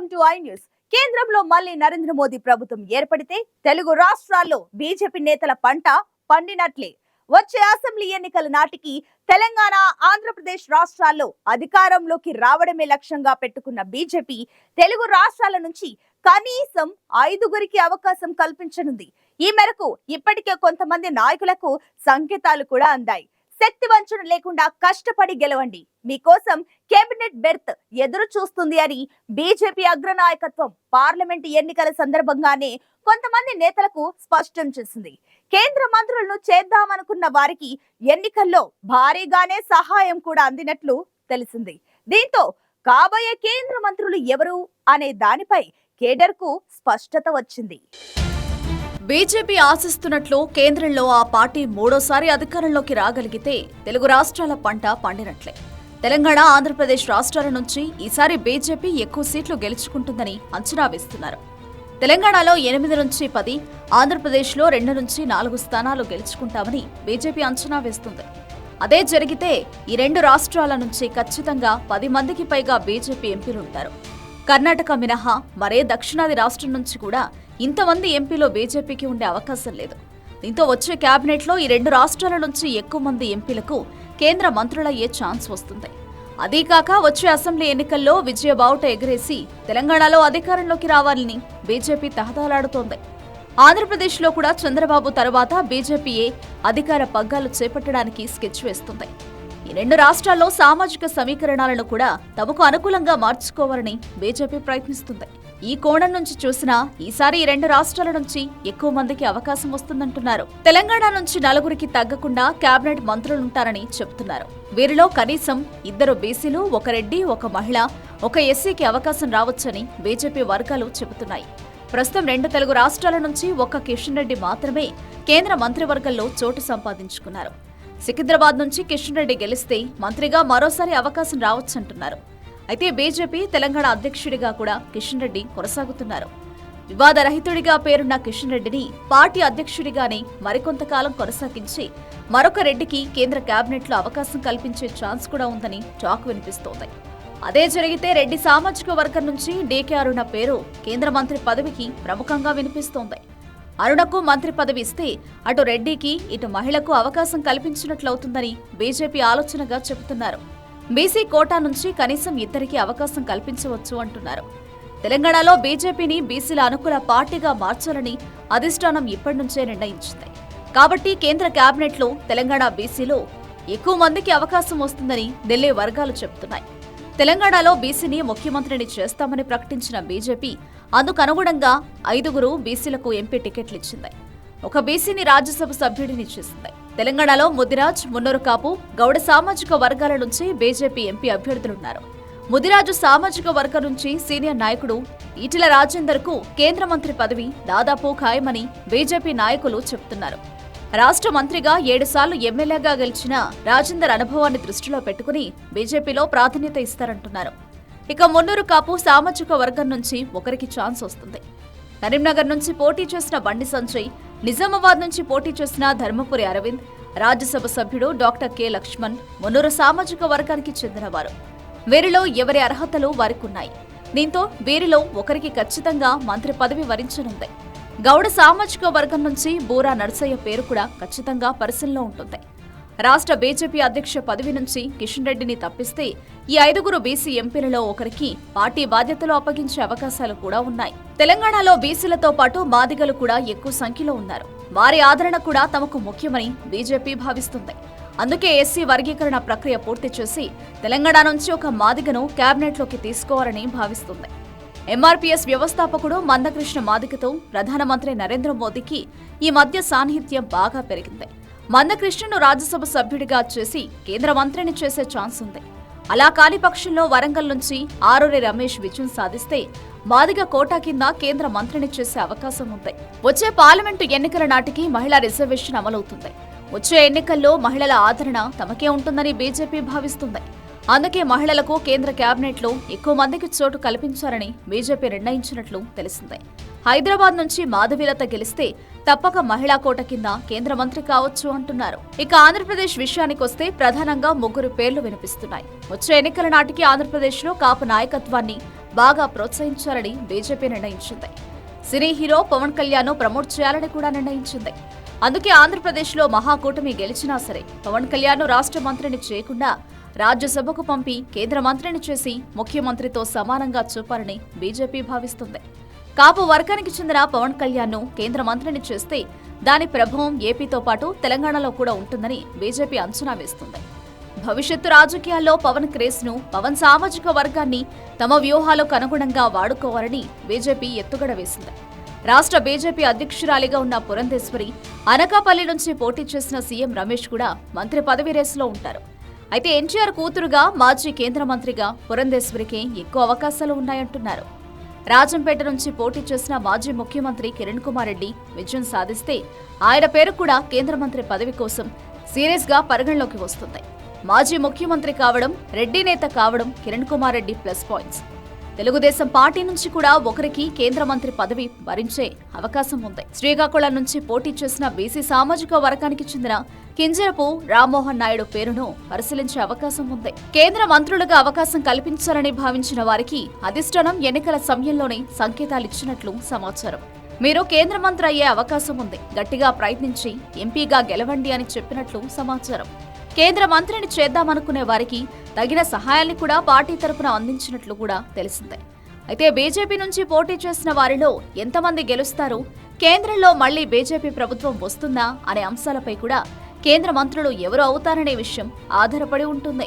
Welcome to I news. కేంద్రంలో మళ్ళీ నరేంద్ర మోదీ ప్రభుత్వం ఏర్పడితే తెలుగు రాష్ట్రాల్లో బీజేపీ నేతల పంట పండినట్లే. వచ్చే అసెంబ్లీ ఎన్నికల నాటికి తెలంగాణ, ఆంధ్రప్రదేశ్ రాష్ట్రాల్లో అధికారంలోకి రావడమే లక్ష్యంగా పెట్టుకున్న బీజేపీ తెలుగు రాష్ట్రాల నుంచి కనీసం 5గురికి అవకాశం కల్పించనుంది. ఈ మేరకు ఇప్పటికే కొంతమంది నాయకులకు సంకేతాలు కూడా అందాయి. శక్తి వంచన లేకుండా కష్టపడి గెలవండి, మీకోసం కేబినెట్ బెర్త్ ఎదురు చూస్తుంది అని బీజేపీ అగ్రనాయకత్వం పార్లమెంట్ ఎన్నికల సందర్భంగానే కొంతమంది నేతలకు స్పష్టం చేసింది. కేంద్ర మంత్రులను చేద్దామనుకున్న వారికి ఎన్నికల్లో భారీగానే సహాయం కూడా అందినట్లు తెలిసింది. దీంతో కాబోయే కేంద్ర మంత్రులు ఎవరు అనే దానిపై కేడర్ కు స్పష్టత వచ్చింది. బీజేపీ ఆశిస్తున్నట్లు కేంద్రంలో ఆ పార్టీ మూడోసారి అధికారంలోకి రాగలిగితే తెలుగు రాష్ట్రాల పంట పండినట్లే. తెలంగాణ, ఆంధ్రప్రదేశ్ రాష్ట్రాల నుంచి ఈసారి బీజేపీ ఎక్కువ సీట్లు గెలుచుకుంటుందని అంచనా వేస్తున్నారు. తెలంగాణలో 8 నుంచి 10, ఆంధ్రప్రదేశ్లో 2 నుంచి 4 స్థానాలు గెలుచుకుంటామని బీజేపీ అంచనా వేస్తుంది. అదే జరిగితే ఈ 2 రాష్ట్రాల నుంచి ఖచ్చితంగా 10 మందికి పైగా బీజేపీ ఎంపీలుంటారు. కర్ణాటక మినహా మరే దక్షిణాది రాష్ట్రం నుంచి కూడా ఇంతమంది ఎంపీలో బీజేపీకి ఉండే అవకాశం లేదు. దీంతో వచ్చే కేబినెట్లో ఈ 2 రాష్ట్రాల నుంచి ఎక్కువ మంది ఎంపీలకు కేంద్ర మంత్రులయ్యే ఛాన్స్ వస్తుంది. అదీకాక వచ్చే అసెంబ్లీ ఎన్నికల్లో విజయబావుట ఎగరేసి తెలంగాణలో అధికారంలోకి రావాలని బీజేపీ తహతలాడుతోంది. ఆంధ్రప్రదేశ్లో కూడా చంద్రబాబు తర్వాత బీజేపీయే అధికార పగ్గాలు చేపట్టడానికి స్కెచ్ వేస్తుంది. ఈ 2 రాష్ట్రాల్లో సామాజిక సమీకరణాలను కూడా తమకు అనుకూలంగా మార్చుకోవాలని బీజేపీ ప్రయత్నిస్తుంది. ఈ కోణం నుంచి చూసినా ఈసారి ఈ 2 రాష్ట్రాల నుంచి ఎక్కువ మందికి అవకాశం వస్తుందంటున్నారు. తెలంగాణ నుంచి 4గురికి తగ్గకుండా కేబినెట్ మంత్రులుంటారని చెబుతున్నారు. వీరిలో కనీసం 2 బీసీలు, 1 రెడ్డి, 1 మహిళ, 1 ఎస్సీకి అవకాశం రావచ్చని బీజేపీ వర్గాలు చెబుతున్నాయి. ప్రస్తుతం 2 తెలుగు రాష్ట్రాల నుంచి 1 కిషన్ రెడ్డి మాత్రమే కేంద్ర మంత్రివర్గంలో చోటు సంపాదించుకున్నారు. సికింద్రాబాద్ నుంచి కిషన్ రెడ్డి గెలిస్తే మంత్రిగా మరోసారి అవకాశం రావచ్చంటున్నారు. అయితే బీజేపీ తెలంగాణ అధ్యక్షుడిగా కూడా కిషన్ రెడ్డి కొనసాగుతున్నారు. వివాదరహితుడిగా పేరున్న కిషన్ రెడ్డిని పార్టీ అధ్యక్షుడిగానే మరికొంతకాలం కొనసాగించి మరొక రెడ్డికి కేంద్ర కేబినెట్లో అవకాశం కల్పించే ఛాన్స్ కూడా ఉందని టాక్ వినిపిస్తోంది. అదే జరిగితే రెడ్డి సామాజిక వర్గం నుంచి డీకే అరుణ పేరు కేంద్ర మంత్రి పదవికి ప్రముఖంగా వినిపిస్తోంది. అరుణకు మంత్రి పదవి ఇస్తే అటు రెడ్డికి, ఇటు మహిళకు అవకాశం కల్పించినట్లవుతుందని బీజేపీ ఆలోచనగా చెబుతున్నారు. బీసీ కోటా నుంచి కనీసం 2కి అవకాశం కల్పించవచ్చు అంటున్నారు. తెలంగాణలో బీజేపీని బీసీల అనుకూల పార్టీగా మార్చాలని అధిష్టానం ఇప్పటి నుంచే నిర్ణయించింది. కాబట్టి కేంద్ర కేబినెట్లో తెలంగాణ బీసీలో ఎక్కువ మందికి అవకాశం వస్తుందని ఢిల్లీ వర్గాలు చెబుతున్నాయి. తెలంగాణలో బీసీని ముఖ్యమంత్రిని చేస్తామని ప్రకటించిన బీజేపీ అందుకనుగుణంగా 5గురు బీసీలకు ఎంపీ టికెట్లు ఇచ్చింది. 1 బీసీని రాజ్యసభ సభ్యుడిని చేసింది. తెలంగాణలో ముదిరాజ్, మున్నూరు కాపు, గౌడ సామాజిక వర్గాల నుంచి బీజేపీ ఎంపీ అభ్యర్థులున్నారు. ముదిరాజు సామాజిక వర్గం నుంచి సీనియర్ నాయకుడు ఈటెల రాజేందర్ కు కేంద్ర మంత్రి పదవి దాదాపు ఖాయమని బీజేపీ నాయకులు చెబుతున్నారు. రాష్ట్ర మంత్రిగా 7 సార్లు ఎమ్మెల్యేగా గెలిచిన రాజేందర్ అనుభవాన్ని దృష్టిలో పెట్టుకుని బీజేపీలో ప్రాధాన్యత ఇస్తారంటున్నారు. ఇక మున్నూరు కాపు సామాజిక వర్గం నుంచి ఒకరికి ఛాన్స్ వస్తుంది. కరీంనగర్ నుంచి పోటీ చేసిన బండి సంజయ్, నిజామాబాద్ నుంచి పోటీ చేసిన ధర్మపురి అరవింద్, రాజ్యసభ సభ్యుడు డాక్టర్ కె లక్ష్మణ్ మున్నూరు సామాజిక వర్గానికి చెందినవారు. వీరిలో ఎవరి అర్హతలు వారికున్నాయి. దీంతో వీరిలో ఒకరికి ఖచ్చితంగా మంత్రి పదవి వరించనుంది. గౌడ సామాజిక వర్గం నుంచి బూరా నర్సయ్య పేరు కూడా ఖచ్చితంగా పరిశీలనలో ఉంటుంది. రాష్ట్ర బీజేపీ అధ్యక్ష పదవి నుంచి కిషన్ రెడ్డిని తప్పిస్తే ఈ 5గురు బీసీ ఎంపీలలో ఒకరికి పార్టీ బాధ్యతలు అప్పగించే అవకాశాలు కూడా ఉన్నాయి. తెలంగాణలో బీసీలతో పాటు మాదిగలు కూడా ఎక్కువ సంఖ్యలో ఉన్నారు. వారి ఆదరణ కూడా తమకు ముఖ్యమని బీజేపీ భావిస్తుంది. అందుకే ఎస్సీ వర్గీకరణ ప్రక్రియ పూర్తి చేసి తెలంగాణ నుంచి 1 మాదిగను కేబినెట్లోకి తీసుకోవాలని భావిస్తుంది. ఎంఆర్పీఎస్ వ్యవస్థాపకుడు మందకృష్ణ మాదిగతో ప్రధానమంత్రి నరేంద్ర మోదీకి ఈ మధ్య సాన్నిహిత్యం బాగా పెరిగింది. మందకృష్ణను రాజ్యసభ సభ్యుడిగా చేసి కేంద్ర మంత్రిని చేసే ఛాన్స్ ఉంది. అలా కాని పక్షంలో వరంగల్ నుంచి ఆరూరి రమేష్ విజయం సాధిస్తే మాదిగ కోటా కింద కేంద్ర మంత్రిని చేసే అవకాశం ఉంది. వచ్చే పార్లమెంటు ఎన్నికల నాటికి మహిళా రిజర్వేషన్ అమలవుతుంది. వచ్చే ఎన్నికల్లో మహిళల ఆదరణ తమకే ఉంటుందని బీజేపీ భావిస్తుంది. అందుకే మహిళలకు కేంద్ర కేబినెట్లో ఎక్కువ మందికి చోటు కల్పించాలని బీజేపీ నిర్ణయించినట్లు తెలిసిందే. హైదరాబాద్ నుంచి మాధవీలత గెలిస్తే తప్పక మహిళా కోట కింద కేంద్ర మంత్రి కావచ్చు అంటున్నారు. ఇక ఆంధ్రప్రదేశ్ విషయానికొస్తే ప్రధానంగా 3 పేర్లు వినిపిస్తున్నాయి. వచ్చే ఎన్నికల నాటికి ఆంధ్రప్రదేశ్లో కాపు నాయకత్వాన్ని బాగా ప్రోత్సహించాలని బీజేపీ నిర్ణయించింది. Cine hero Pawan Kalyan promote చేయాలని కూడా నిర్ణయించింది. అందుకే ఆంధ్రప్రదేశ్లో మహాకూటమి గెలిచినా సరే పవన్ కళ్యాణ్ రాష్ట్ర మంత్రిని చేయకుండా రాజ్యసభకు పంపి కేంద్ర మంత్రిని చేసి ముఖ్యమంత్రితో సమానంగా చూపాలని బీజేపీ భావిస్తుంది. కాపు వర్గానికి చెందిన పవన్ కళ్యాణ్ కేంద్ర మంత్రిని చేస్తే దాని ప్రభావం ఏపీతో పాటు తెలంగాణలో కూడా ఉంటుందని బీజేపీ అంచనా వేస్తుంది. భవిష్యత్తు రాజకీయాల్లో పవన్ క్రేజ్ను, పవన్ సామాజిక వర్గాన్ని తమ వ్యూహాలకు అనుగుణంగా వాడుకోవాలని బీజేపీ ఎత్తుగడ వేసింది. రాష్ట్ర బీజేపీ అధ్యక్షురాలిగా ఉన్న పురంధేశ్వరి అనకాపల్లి నుంచి పోటీ చేసిన సీఎం రమేష్ కూడా మంత్రి పదవి రేసులో ఉంటారు. అయితే ఎన్టీఆర్ కూతురుగా మాజీ కేంద్ర మంత్రిగా పురంధేశ్వరికి ఎక్కువ అవకాశాలు ఉన్నాయంటున్నారు. రాజంపేట నుంచి పోటీ చేసిన మాజీ ముఖ్యమంత్రి కిరణ్ కుమార్ రెడ్డి విజయం సాధిస్తే ఆయన పేరు కూడా కేంద్ర మంత్రి పదవి కోసం సీరియస్ గా పరిగణలోకి వస్తుంది. మాజీ ముఖ్యమంత్రి కావడం, రెడ్డి నేత కావడం Kiran Kumar Reddy plus points. Telugu Desam party నుంచి కూడా ఒకరికి కేంద్ర మంత్రి పదవి భరించే అవకాశం ఉంది. శ్రీకాకుళం నుంచి పోటీ చేసిన బీసీ సామాజిక వర్గానికి చెందిన కింజరపు రామ్మోహన్ నాయుడు పేరును పరిశీలించే అవకాశం ఉంది. కేంద్ర మంత్రులుగా అవకాశం కల్పించాలని భావించిన వారికి అధిష్టానం ఎన్నికల సమయంలోనే సంకేతాలిచ్చినట్లు సమాచారం. మీరు కేంద్ర మంత్రి అయ్యే అవకాశం ఉంది, గట్టిగా ప్రయత్నించి ఎంపీగా గెలవండి అని చెప్పినట్లు సమాచారం. కేంద్ర మంత్రిని చేద్దామనుకునే వారికి తగిన సహాయాన్ని కూడా పార్టీ తరపున అందించినట్లు కూడా తెలిసిందే. అయితే బీజేపీ నుంచి పోటీ చేసిన వారిలో ఎంతమంది గెలుస్తారు, కేంద్రంలో మళ్లీ బీజేపీ ప్రభుత్వం వస్తుందా అనే అంశాలపై కూడా కేంద్ర మంత్రులు ఎవరు అవుతారనే విషయం ఆధారపడి ఉంటుంది.